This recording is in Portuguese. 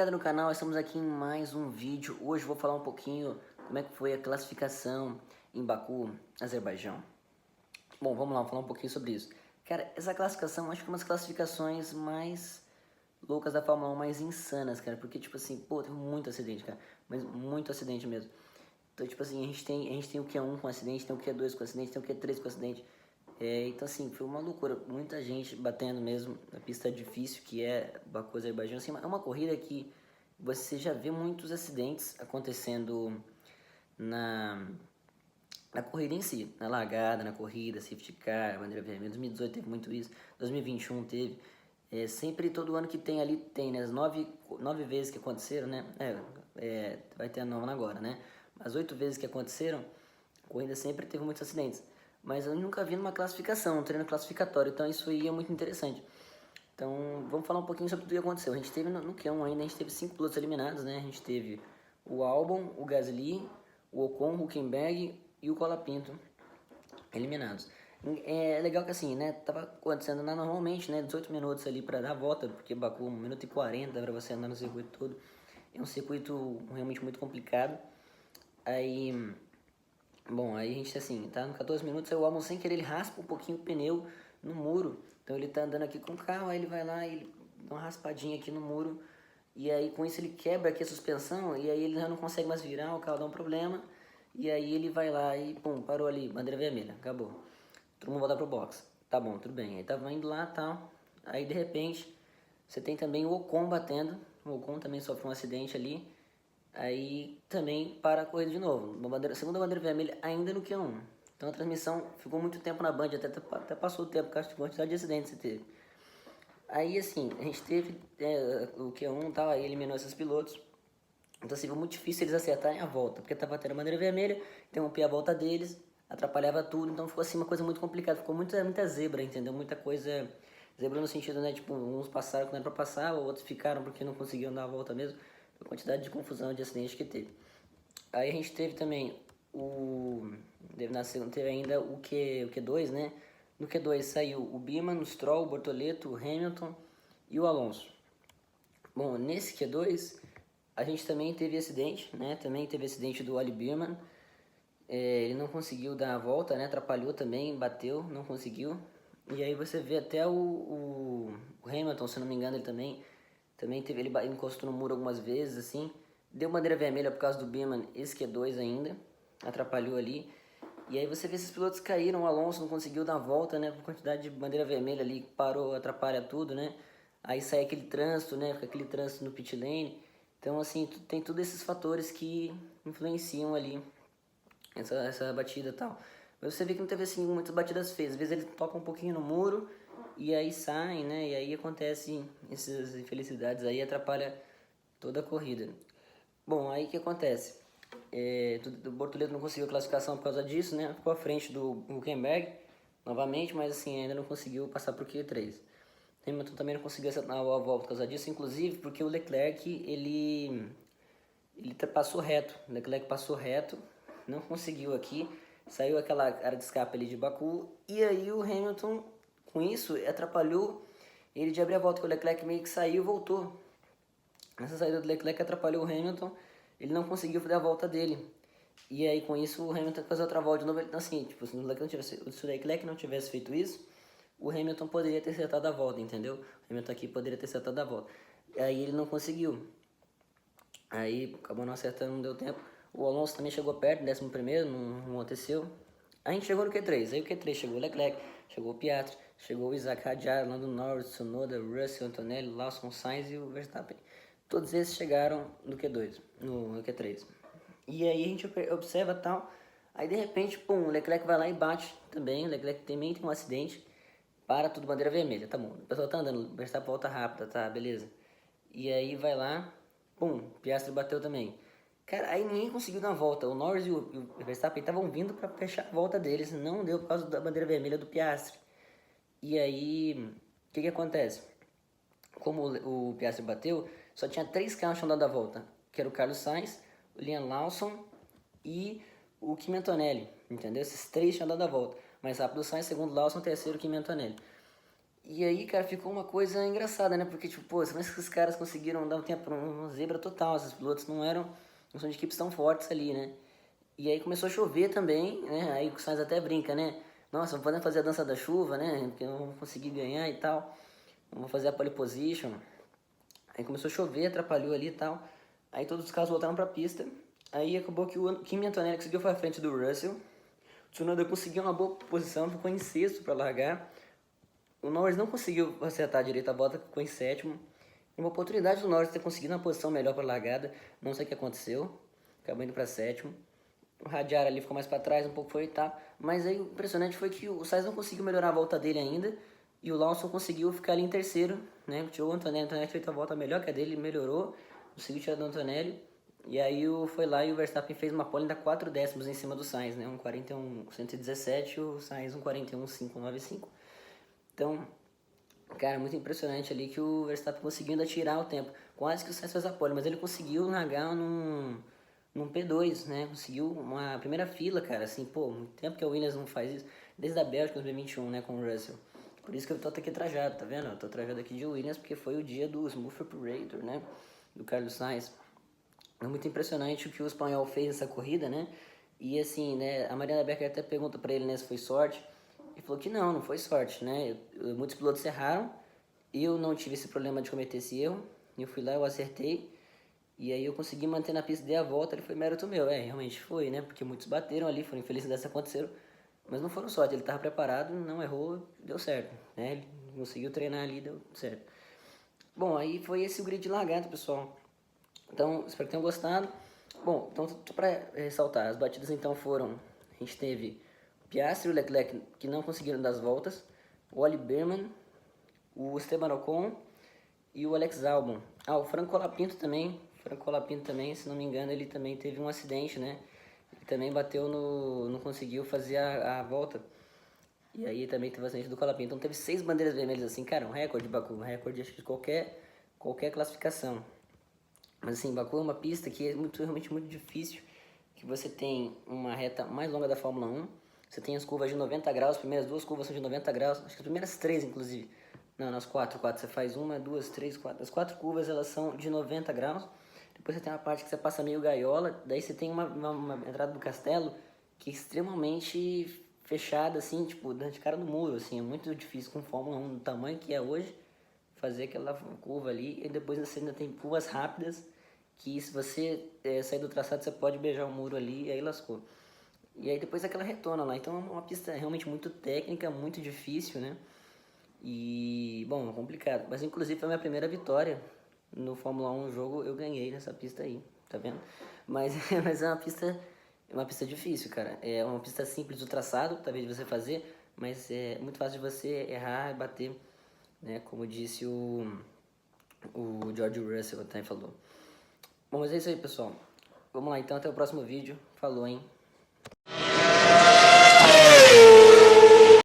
ligado no canal, estamos aqui em mais um vídeo. Hoje vou falar um pouquinho como é que foi a classificação em Baku, Azerbaijão. Bom, vamos lá, vou falar um pouquinho sobre isso. Cara, essa classificação acho que é uma das classificações mais loucas da Fórmula 1, mais insanas, cara. Porque, tipo assim, pô, tem muito acidente, cara. Mas muito acidente mesmo. Então, tipo assim, a gente tem o Q1 com acidente, tem o Q2 com acidente, tem o Q3 com acidente. Então, assim, foi uma loucura. Muita gente batendo mesmo na pista difícil que é Baku, Azerbaijão. Assim, é uma corrida que você já vê muitos acidentes acontecendo na, na corrida em si. Na largada, na corrida, safety car, bandeira vermelha. 2018 teve muito isso, 2021 teve. Sempre, todo ano que tem ali, tem, né? As nove vezes que aconteceram, né? Vai ter a nona agora, né? As 8 vezes que aconteceram, a corrida sempre teve muitos acidentes. Mas eu nunca vi numa classificação, um treino classificatório, então isso aí é muito interessante. Então, vamos falar um pouquinho sobre tudo o que aconteceu. A gente teve no Q1 ainda, a gente teve 5 pilotos eliminados, né? A gente teve o Albon, o Gasly, o Ocon, o Hülkenberg e o Colapinto eliminados. É legal que assim, né, tava acontecendo normalmente, né, 18 minutos ali para dar a volta, porque Baku 1 minuto e 40 para você andar no circuito todo. É um circuito realmente muito complicado. Aí, bom, aí a gente assim, tá no 14 minutos, aí o Albon sem querer ele raspa um pouquinho o pneu no muro. Então ele tá andando aqui com o carro, aí ele vai lá e ele dá uma raspadinha aqui no muro. E aí com isso ele quebra aqui a suspensão e aí ele já não consegue mais virar, o carro dá um problema. E aí ele vai lá e pum, parou ali, bandeira vermelha, acabou. Todo mundo volta pro box. Tá bom, tudo bem. Aí tava indo lá e tal. Aí de repente você tem também o Ocon batendo. O Ocon também sofre um acidente ali. Aí também para a corrida de novo. Segunda bandeira vermelha ainda no Q1. Então a transmissão ficou muito tempo na Band, até passou o tempo, por causa da quantidade de acidentes que você teve. Aí assim, a gente teve o Q1 e tal, aí eliminou esses pilotos. Então assim, foi muito difícil eles acertarem a volta, porque tava tendo a bandeira vermelha, interrompia a volta deles, atrapalhava tudo, então ficou assim uma coisa muito complicada, ficou muita zebra, entendeu? Muita coisa, zebra no sentido, né, tipo, uns passaram quando era pra passar, outros ficaram porque não conseguiam dar a volta mesmo, a quantidade de confusão, de acidente que teve. Aí a gente teve também na segunda teve ainda o Q2, né? No Q2 saiu o Biemann, o Stroll, o Bortoleto, o Hamilton e o Alonso. Bom, nesse Q2 a gente também teve acidente, né? Também teve acidente do Oli Biermann. Ele não conseguiu dar a volta, né? Atrapalhou também, bateu, não conseguiu. E aí você vê até o Hamilton, se não me engano, ele também teve, ele encostou no muro algumas vezes, assim. Deu bandeira vermelha por causa do Biermann, esse Q2 ainda, atrapalhou ali. E aí você vê esses pilotos caíram, o Alonso não conseguiu dar a volta, né? Por quantidade de bandeira vermelha ali, parou, atrapalha tudo, né? Aí sai aquele trânsito, né? Fica aquele trânsito no pit lane. Então, assim, tem todos esses fatores que influenciam ali essa batida e tal. Mas você vê que não teve, assim, muitas batidas feias. Às vezes ele toca um pouquinho no muro e aí sai, né? E aí acontece essas infelicidades aí, atrapalha toda a corrida. Bom, aí o que acontece? O Bortoleto não conseguiu a classificação por causa disso, né? Ficou à frente do Hülkenberg novamente, mas assim, ainda não conseguiu passar por Q3. Hamilton também não conseguiu acertar a volta por causa disso, inclusive porque o Leclerc, ele passou reto. O Leclerc passou reto, não conseguiu aqui, saiu aquela área de escape ali de Baku, e aí o Hamilton, com isso, atrapalhou ele de abrir a volta, que o Leclerc meio que saiu e voltou. Essa saída do Leclerc atrapalhou o Hamilton, ele não conseguiu fazer a volta dele. E aí com isso o Hamilton fez outra volta de novo. Então, assim, tipo, se o Leclerc não tivesse feito isso, o Hamilton poderia ter acertado a volta, entendeu? O Hamilton aqui poderia ter acertado a volta. Aí ele não conseguiu. Aí acabou não acertando, não deu tempo. O Alonso também chegou perto, 11º, não aconteceu. A gente chegou no Q3, aí o Q3 chegou o Leclerc, chegou o Piastri, chegou o Isaac Hadjar, Lando Norris, Tsunoda, Russell, Antonelli, Lawson, Sainz e o Verstappen. Todos esses chegaram no Q2, no Q3. E aí a gente observa tal, aí de repente, pum, o Leclerc vai lá e bate também, o Leclerc também tem um acidente, para tudo, bandeira vermelha, tá bom, o pessoal tá andando, o Verstappen volta rápida, tá, beleza. E aí vai lá, pum, Piastri bateu também. Cara, aí ninguém conseguiu dar a volta. O Norris e o Verstappen estavam vindo para fechar a volta deles. Não deu por causa da bandeira vermelha do Piastri. E aí, o que acontece? Como o Piastri bateu, só tinha 3 carros que tinham dado a volta. Que era o Carlos Sainz, o Liam Lawson e o Kimi Antonelli. Entendeu? Esses 3 tinham dado a volta. Mais rápido o Sainz, segundo o Lawson, terceiro o Kimi Antonelli. E aí, cara, ficou uma coisa engraçada, né? Porque, tipo, pô, como é que esses caras conseguiram dar um tempo pra uma zebra total? Esses pilotos não são de equipes tão fortes ali, né? E aí começou a chover também, né? Aí o Sainz até brinca, né? Nossa, não podemos fazer a dança da chuva, né? Porque eu não vou conseguir ganhar e tal. Não vou fazer a pole position. Aí começou a chover, atrapalhou ali e tal. Aí todos os carros voltaram pra pista. Aí acabou que o Kimi Antonelli conseguiu foi à frente do Russell. O Tsunoda conseguiu uma boa posição, ficou em sexto para largar. O Norris não conseguiu acertar direito a volta, ficou em sétimo. Uma oportunidade do Norris ter conseguido uma posição melhor para a largada, não sei o que aconteceu. Acabou indo para sétimo. O Radiar ali ficou mais para trás, um pouco foi oitavo. Mas aí o impressionante foi que o Sainz não conseguiu melhorar a volta dele ainda. E o Lawson conseguiu ficar ali em terceiro, né? Tirou o Antonelli. O Antonelli fez a volta melhor que a dele, melhorou. Conseguiu tirar do Antonelli. E aí foi lá e o Verstappen fez uma pole ainda 4 décimos em cima do Sainz, né? Um 41,117 e o Sainz um 41,595. Então, cara, muito impressionante ali que o Verstappen conseguiu ainda tirar o tempo. Quase que o Sainz fez a pole, mas ele conseguiu largar num P2, né? Conseguiu uma primeira fila, cara, assim, pô, muito tempo que a Williams não faz isso, desde a Bélgica, 2021, né, com o Russell. Por isso que eu tô aqui trajado, tá vendo? Eu tô trajado aqui de Williams porque foi o dia do Smooth Operator, né, do Carlos Sainz. É muito impressionante o que o espanhol fez nessa corrida, né? E assim, né, a Mariana Becker até pergunta pra ele, né, se foi sorte. Ele falou que não foi sorte, né? Muitos pilotos erraram, eu não tive esse problema de cometer esse erro. Eu fui lá, eu acertei. E aí eu consegui manter na pista, dei a volta, ele foi mérito meu. É, realmente foi, né? Porque muitos bateram ali, foram infelicidades que aconteceram. Mas não foram sorte, ele estava preparado, não errou, deu certo, né? Ele conseguiu treinar ali, deu certo. Bom, aí foi esse o grid de largada, pessoal. Então, espero que tenham gostado. Bom, então, para ressaltar, as batidas então foram... A gente teve Piastri e o Leclerc que não conseguiram dar as voltas, o Oli Berman, o Esteban Ocon e o Alex Albon. Ah, o Franco Colapinto também. Franco Colapinto também, se não me engano, ele também teve um acidente, né? Ele também bateu no... não conseguiu fazer a volta. E aí também teve o acidente do Colapinto. Então teve 6 bandeiras vermelhas, assim, cara, um recorde de Baku, um recorde acho, de qualquer classificação. Mas assim, Baku é uma pista que é realmente muito difícil, que você tem uma reta mais longa da Fórmula 1, você tem as curvas de 90 graus, as primeiras 2 curvas são de 90 graus, acho que as primeiras 3 inclusive, não, nas 4, você faz 1, 2, 3, 4, as 4 curvas elas são de 90 graus, depois você tem uma parte que você passa meio gaiola, daí você tem uma entrada do castelo que é extremamente fechada, assim, tipo, de cara no muro, assim, é muito difícil com Fórmula 1 do tamanho que é hoje, fazer aquela curva ali, e depois você ainda tem curvas rápidas, que se você sair do traçado você pode beijar o muro ali e aí lascou. E aí depois aquela retona lá, então é uma pista realmente muito técnica, muito difícil, né? E, bom, é complicado, mas inclusive foi a minha primeira vitória no Fórmula 1 jogo, eu ganhei nessa pista aí, tá vendo? Mas, mas é uma pista difícil, cara, é uma pista simples do traçado, talvez de você fazer, mas é muito fácil de você errar e bater, né, como disse o George Russell até falou. Bom, mas é isso aí, pessoal. Vamos lá, então, até o próximo vídeo. Falou, hein?